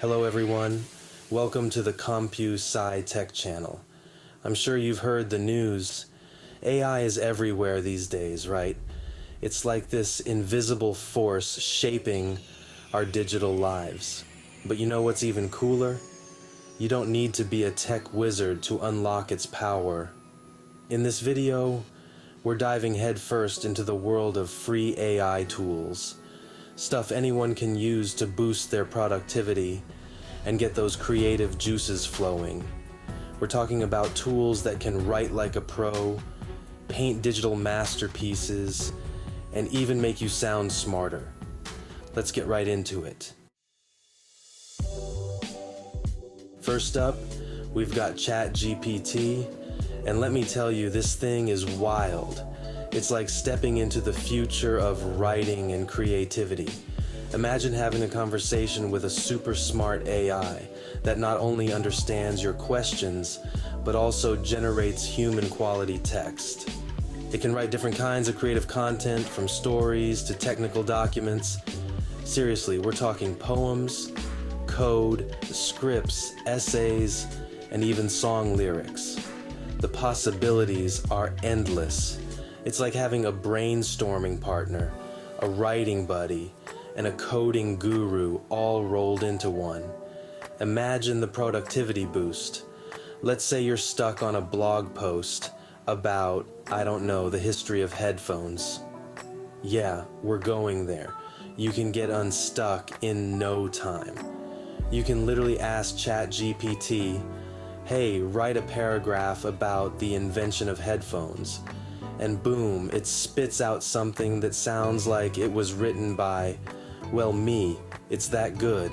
Hello everyone, welcome to the CompuSci Tech channel. I'm sure you've heard the news. AI is everywhere these days, right? It's like this invisible force shaping our digital lives. But you know what's even cooler? You don't need to be a tech wizard to unlock its power. In this video, we're diving headfirst into the world of free AI tools. Stuff anyone can use to boost their productivity and get those creative juices flowing. We're talking about tools that can write like a pro, paint digital masterpieces, and even make you sound smarter. Let's get right into it. First up, we've got ChatGPT, and let me tell you, this thing is wild. It's like stepping into the future of writing and creativity. Imagine having a conversation with a super smart AI that not only understands your questions, but also generates human quality text. It can write different kinds of creative content, from stories to technical documents. Seriously, we're talking poems, code, scripts, essays, and even song lyrics. The possibilities are endless. It's like having a brainstorming partner, a writing buddy, and a coding guru all rolled into one. Imagine the productivity boost. Let's say you're stuck on a blog post about, I don't know, the history of headphones. Yeah, we're going there. You can get unstuck in no time. You can literally ask ChatGPT, hey, write a paragraph about the invention of headphones. And boom, it spits out something that sounds like it was written by, well, me. It's that good.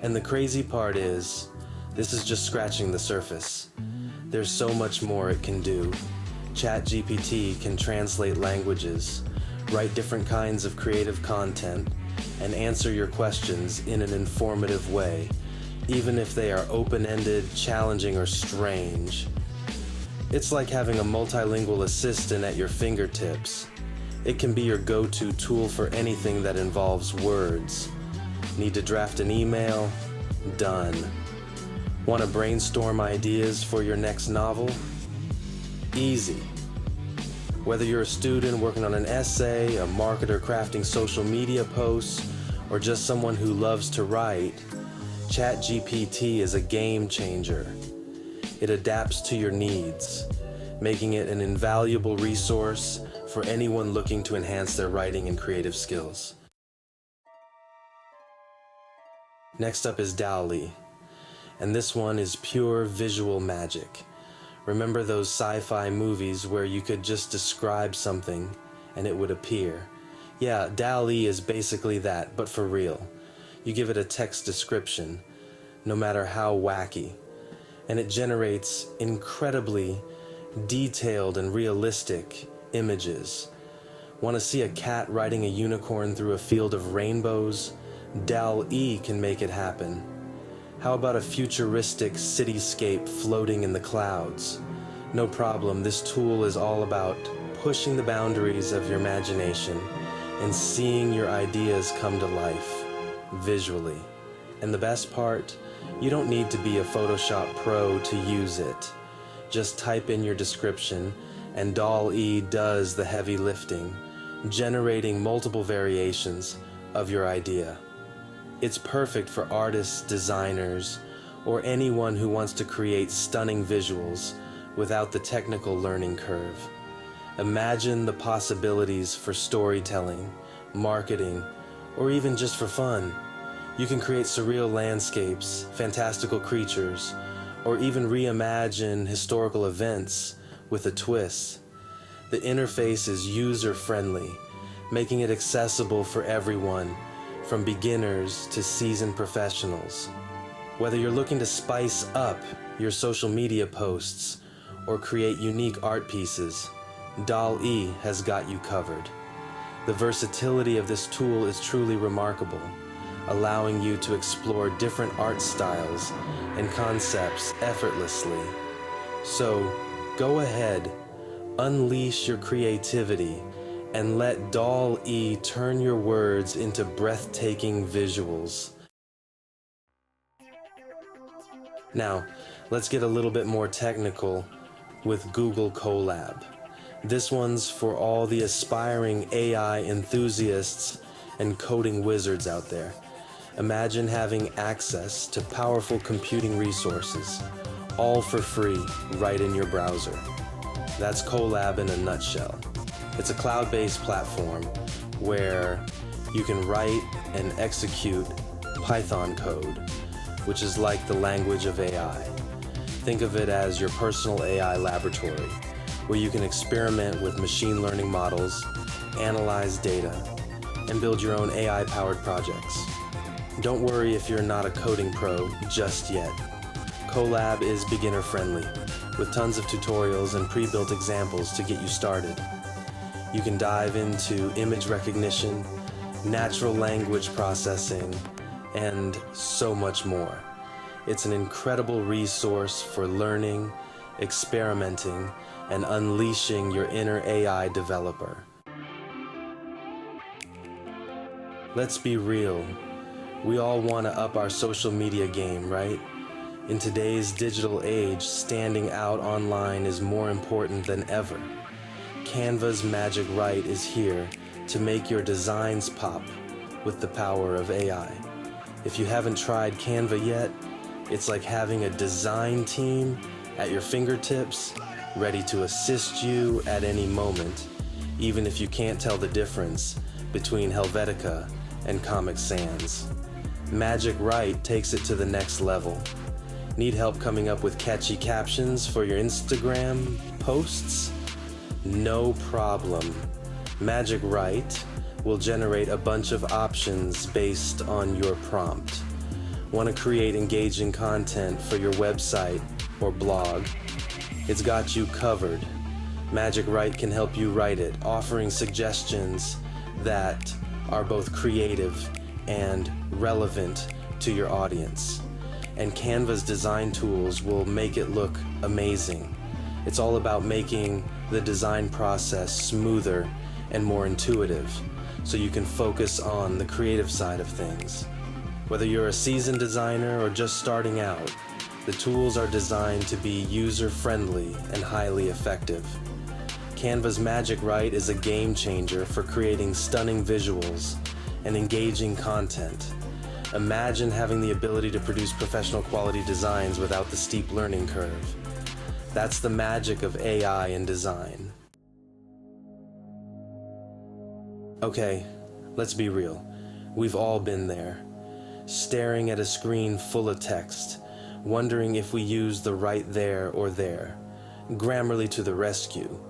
And the crazy part is, this is just scratching the surface. There's so much more it can do. ChatGPT can translate languages, write different kinds of creative content, and answer your questions in an informative way, even if they are open-ended, challenging, or strange. It's like having a multilingual assistant at your fingertips. It can be your go-to tool for anything that involves words. Need to draft an email? Done. Want to brainstorm ideas for your next novel? Easy. Whether you're a student working on an essay, a marketer crafting social media posts, or just someone who loves to write, ChatGPT is a game changer. It adapts to your needs, making it an invaluable resource for anyone looking to enhance their writing and creative skills. Next up is DALL-E, and this one is pure visual magic. Remember those sci-fi movies where you could just describe something and it would appear? Yeah, DALL-E is basically that, but for real. You give it a text description, no matter how wacky, and it generates incredibly detailed and realistic images. Want to see a cat riding a unicorn through a field of rainbows? DALL-E can make it happen. How about a futuristic cityscape floating in the clouds? No problem, this tool is all about pushing the boundaries of your imagination and seeing your ideas come to life visually. And the best part, you don't need to be a Photoshop pro to use it. Just type in your description and DALL-E does the heavy lifting, generating multiple variations of your idea. It's perfect for artists, designers, or anyone who wants to create stunning visuals without the technical learning curve. Imagine the possibilities for storytelling, marketing, or even just for fun. You can create surreal landscapes, fantastical creatures, or even reimagine historical events with a twist. The interface is user-friendly, making it accessible for everyone, from beginners to seasoned professionals. Whether you're looking to spice up your social media posts or create unique art pieces, DALL-E has got you covered. The versatility of this tool is truly remarkable, allowing you to explore different art styles and concepts effortlessly. So, go ahead, unleash your creativity, and let DALL-E turn your words into breathtaking visuals. Now, let's get a little bit more technical with Google Colab. This one's for all the aspiring AI enthusiasts and coding wizards out there. Imagine having access to powerful computing resources, all for free, right in your browser. That's Colab in a nutshell. It's a cloud-based platform where you can write and execute Python code, which is like the language of AI. Think of it as your personal AI laboratory, where you can experiment with machine learning models, analyze data, and build your own AI-powered projects. Don't worry if you're not a coding pro just yet. Colab is beginner-friendly, with tons of tutorials and pre-built examples to get you started. You can dive into image recognition, natural language processing, and so much more. It's an incredible resource for learning, experimenting, and unleashing your inner AI developer. Let's be real. We all want to up our social media game, right? In today's digital age, standing out online is more important than ever. Canva's Magic Write is here to make your designs pop with the power of AI. If you haven't tried Canva yet, it's like having a design team at your fingertips, ready to assist you at any moment, even if you can't tell the difference between Helvetica and Comic Sans. Magic Write takes it to the next level. Need help coming up with catchy captions for your Instagram posts? No problem. Magic Write will generate a bunch of options based on your prompt. Want to create engaging content for your website or blog? It's got you covered. Magic Write can help you write it, offering suggestions that are both creative and relevant to your audience. And Canva's design tools will make it look amazing. It's all about making the design process smoother and more intuitive, so you can focus on the creative side of things. Whether you're a seasoned designer or just starting out, the tools are designed to be user-friendly and highly effective. Canva's Magic Write is a game changer for creating stunning visuals and engaging content. Imagine having the ability to produce professional quality designs without the steep learning curve. That's the magic of AI in design. Okay, let's be real. We've all been there. Staring at a screen full of text, wondering if we use the right there or there. Grammarly to the rescue.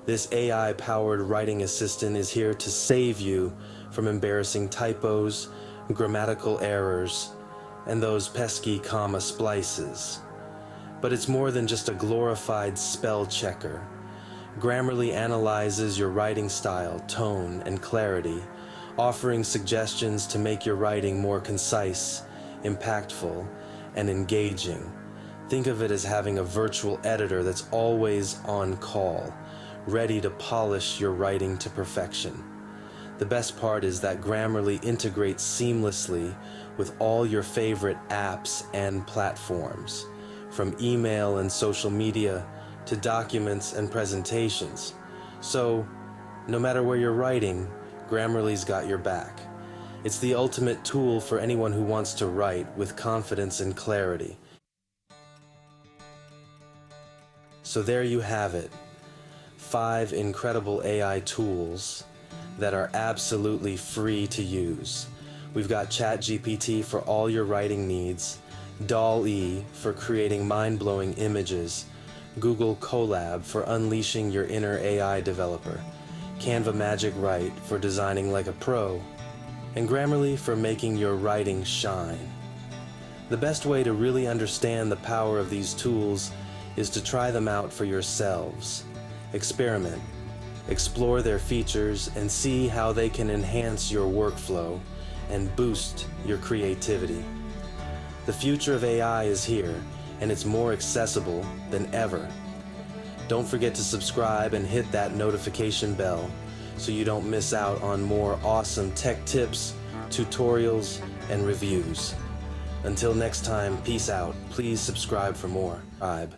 This AI-powered writing assistant is here to save you from embarrassing typos, grammatical errors, and those pesky comma splices. But it's more than just a glorified spell checker. Grammarly analyzes your writing style, tone, and clarity, offering suggestions to make your writing more concise, impactful, and engaging. Think of it as having a virtual editor that's always on call, ready to polish your writing to perfection. The best part is that Grammarly integrates seamlessly with all your favorite apps and platforms, from email and social media to documents and presentations. So, no matter where you're writing, Grammarly's got your back. It's the ultimate tool for anyone who wants to write with confidence and clarity. So there you have it. 5 incredible AI tools that are absolutely free to use. We've got ChatGPT for all your writing needs, DALL-E for creating mind-blowing images, Google Colab for unleashing your inner AI developer, Canva Magic Write for designing like a pro, and Grammarly for making your writing shine. The best way to really understand the power of these tools is to try them out for yourselves. Experiment, explore their features, and see how they can enhance your workflow and boost your creativity. The future of AI is here, and it's more accessible than ever. Don't forget to subscribe and hit that notification bell so you don't miss out on more awesome tech tips, tutorials, and reviews. Until next time, peace out. Please subscribe for more. Vibe.